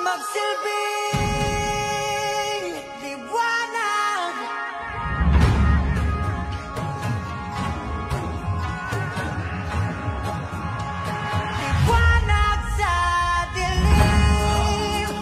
magsilbing liwanag. Liwanag sa dilim.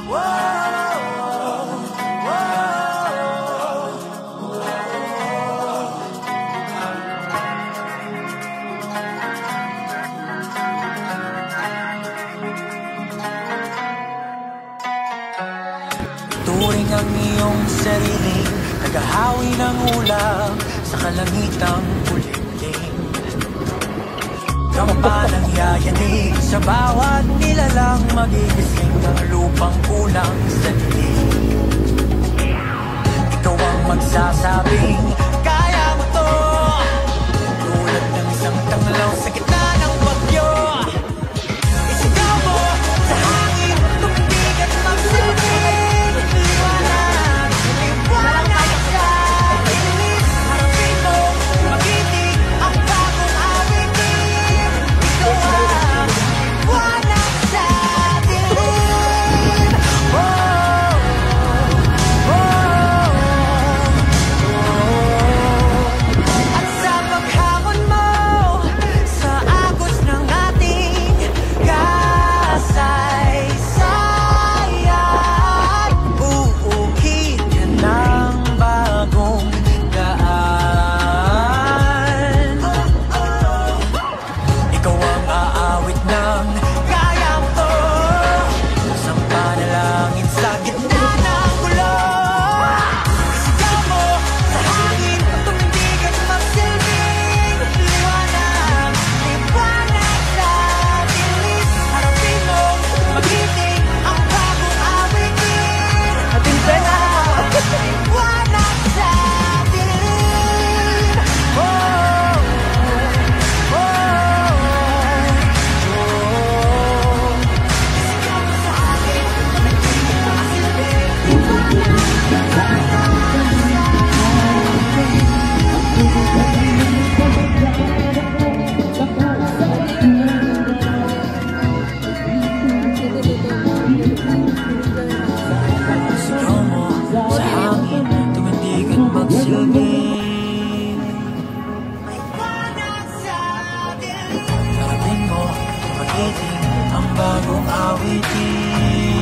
Turing ang iyong sariling naghahawi ng ulap sa kalangitang uling-uling. Kampalang yayanig sa bawat nilalang magigising ng lupang kulang sa dilim. Ikaw ang magsasabing kaya mo to, tulad ng isang tanglaw sa gitna ng bagyo. Isigaw mo sa hangin, tumindig at magsilbing harapin mo, magiting ang bagong awitin.